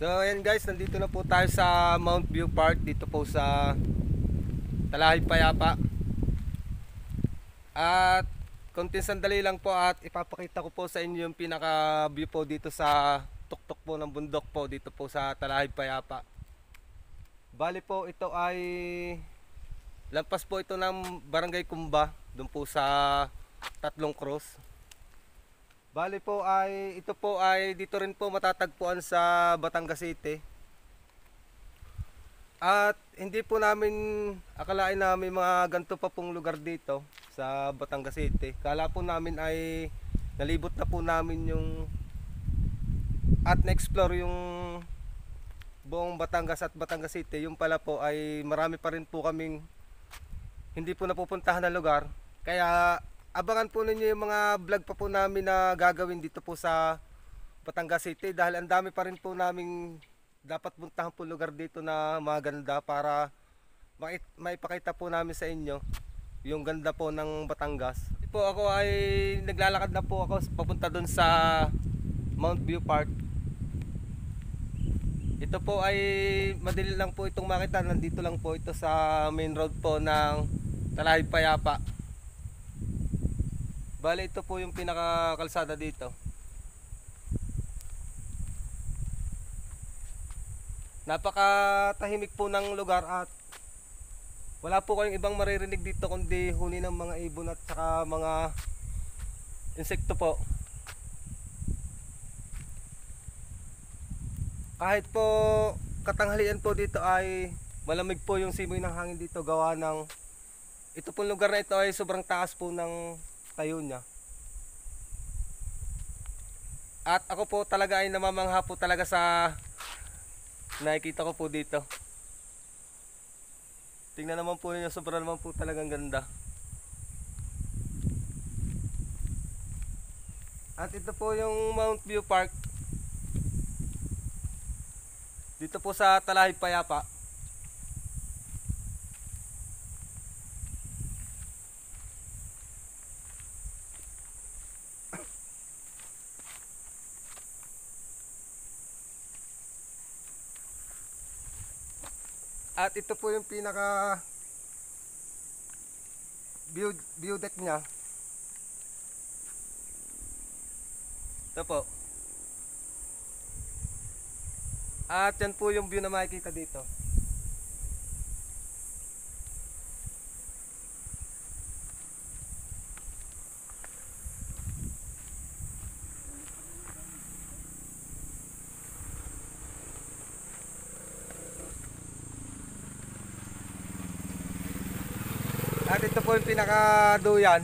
So ayan guys, nandito na po tayo sa Mount View Park, dito po sa Talahay Payapa. At konting sandali lang po at ipapakita ko po sa inyo yung pinaka view po dito sa tuktok po ng bundok po dito po sa Talahay Payapa. Bali po ito ay lampas po ito ng Barangay Kumba, doon po sa Tatlong Cross. Bali po ay ito po ay dito rin po matatagpuan sa Batangas City. At hindi po namin akalain na may mga ganito pa pong lugar dito sa Batangas City. Kala po namin ay nalibot na po namin yung at na-explore yung buong Batangas at Batangas City. Yung pala po ay marami pa rin po kaming hindi po napupuntahan na lugar. Kaya abangan po ninyo yung mga vlog pa po namin na gagawin dito po sa Batangas City. Dahil ang dami pa rin po naming dapat puntahan po lugar dito na maganda para maipakita po namin sa inyo yung ganda po ng Batangas. Po ako ay naglalakad na po ako papunta doon sa Mount View Park. Ito po ay madali lang po itong makita. Nandito lang po ito sa main road po ng Talahay Payapa. Bale ito po yung pinakakalsada dito. Napakatahimik po ng lugar at wala po kayong ibang maririnig dito kundi huni ng mga ibon at saka mga insekto po. Kahit po katanghalian po dito ay malamig po yung simoy ng hangin dito gawa ng ito pong lugar na ito ay sobrang taas po ng tayo niya. At ako po talaga ay namamangha po talaga sa nakikita ko po dito. Tingnan naman po niyo, sobrang naman po talagang ganda. At ito po yung Mount View Park. Dito po sa Talahay Payapa. At ito po yung pinaka view deck niya. Ito po. At yan po yung view na makikita dito. At ito po yung pinaka-duyan.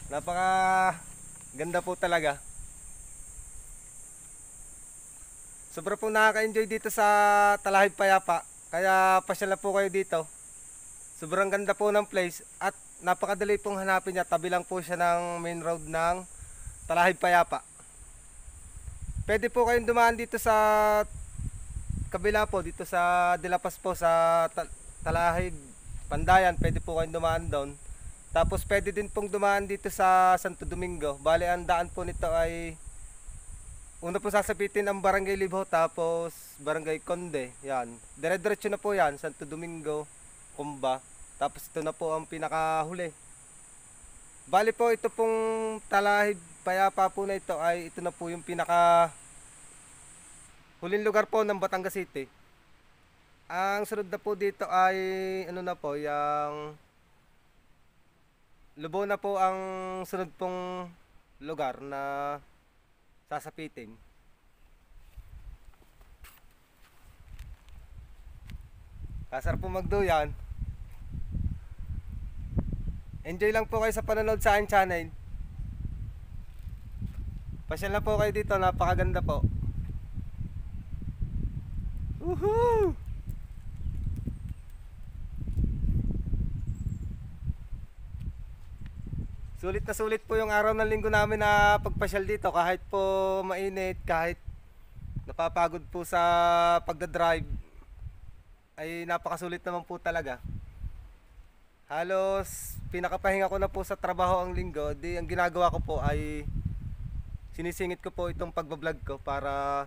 Napaka ganda po talaga. Sobra po nakaka-enjoy dito sa Talahay Payapa. Kaya pasyal na po kayo dito. Sobrang ganda po ng place at napakadali pong hanapin niya. Tabi lang po siya ng main road ng Talahay Payapa. Pwede po kayong dumaan dito sa kabila po, dito sa De La Paz po sa Talahay Pandayan, pwede po kayong dumaan doon. Tapos pwede din pong dumaan dito sa Santo Domingo. Bale ang daan po nito ay una po sasapitin ang Barangay Libho tapos Barangay Conde. Yan. Dire-diretso na po yan, Santo Domingo, Kumba. Tapos ito na po ang pinakahuli. Bale po ito pong Talahay Payapa po na ito ay ito na po yung pinaka huling lugar po ng Batangas City. Ang sunod na po dito ay ano na po, yung Lubao na po ang sunod pong lugar na sasapitin. Kasar po magduyan. Enjoy lang po kayo sa panonood sa aking channel. Pasyal na po kayo dito, napakaganda po. Woohoo! Sulit na sulit po yung araw ng linggo namin na pagpasyal dito kahit po mainit, kahit napapagod po sa pagdadrive ay napakasulit naman po talaga. Halos pinakapahinga ko na po sa trabaho ang linggo, di ang ginagawa ko po ay sinisingit ko po itong pagbablog ko para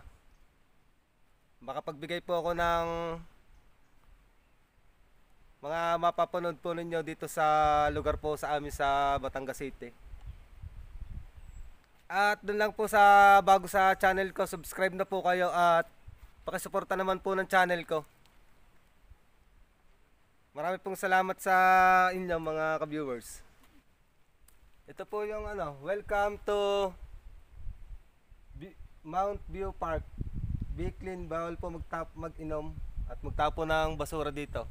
makapagbigay po ako ng mga mapapanood po ninyo dito sa lugar po sa amin sa Batangas City. At doon lang po sa bago sa channel ko, subscribe na po kayo at pakisuporta naman po ng channel ko. Marami pong salamat sa inyo mga ka-viewers. Ito po yung welcome to Mount View Park. Be clean, bawal po mag-inom at magtapo ng basura dito.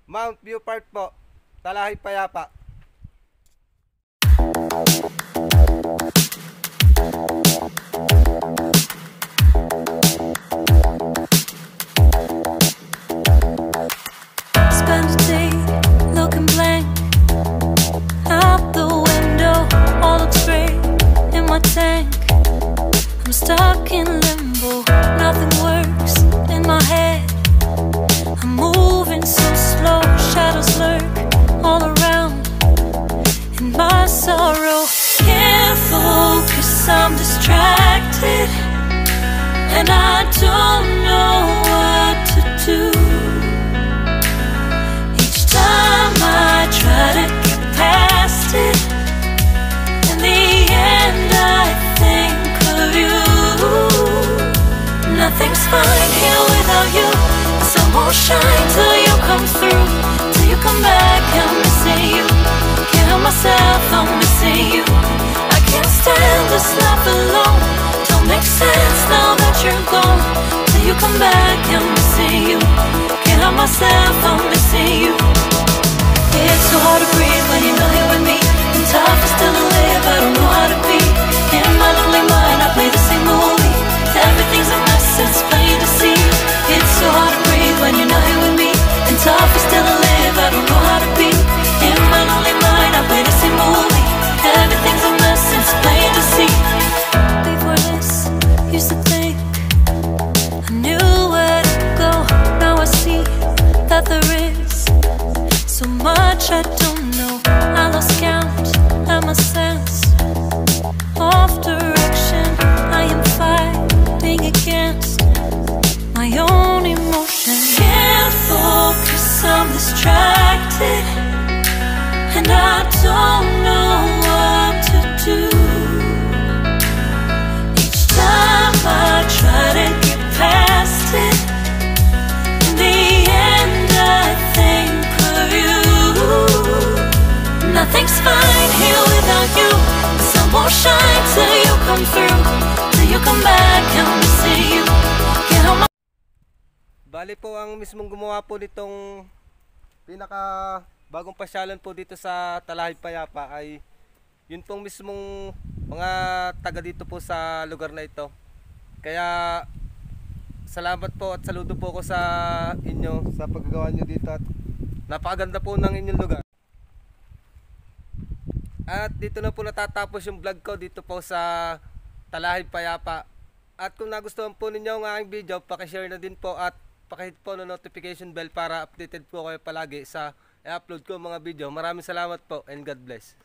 Mount View Park po, Talahay Payapa. Spend a day looking blank out the window, all looks great in my tank. I'm stuck in limbo, nothing works in my head. I'm moving so slow, shadows lurk all around. In my sorrow, can't focus, I'm distracted, and I don't know what to do. Each time I try to get past it, in the end I think of you. Nothing's fine here without you. The sun won't shine till you come through, till you come back. I'm missing you, can't help myself, I'm missing you. I can't stand this life alone, don't make sense now that you're gone. Till you come back, I'm missing you, can't help myself, I'm missing you. It's so hard to breathe when you're not here with me, and tough is still to live, I don't know how to be. In my lonely mind I play the same movie, everything's a mess, it's plain to see. It's so hard to breathe when you're not here with me, and tough is still to live, I don't know how to be. In my lonely mind I play the same movie, everything's a mess, it's plain to see. Before this, used to think I knew where to go, now I see that there is so much I don't know. I lost count and my sense of direction. I am fighting against my own emotion. Can't focus, I'm distracted, and I don't know what to do. Each time I try to get past it, in the end I think of you. Nothing's fine here without you. The sun won't shine till you come through, till you come back, I'm missing you. Can't help my... Bali po ang mismong gumawa po nitong pinaka bagong pasyalan po dito sa Talahay Payapa ay yun pong mismong mga taga dito po sa lugar na ito. Kaya salamat po at saludo po ko sa inyo sa paggagawa nyo dito at napakaganda po ng inyong lugar. At dito na po natatapos yung vlog ko dito po sa Talahay Payapa. At kung nagustuhan po ninyo ang aking video, pakishare na din po at pakihit po ng notification bell para updated po kayo palagi sa i-upload ko mga video. Maraming salamat po and God bless.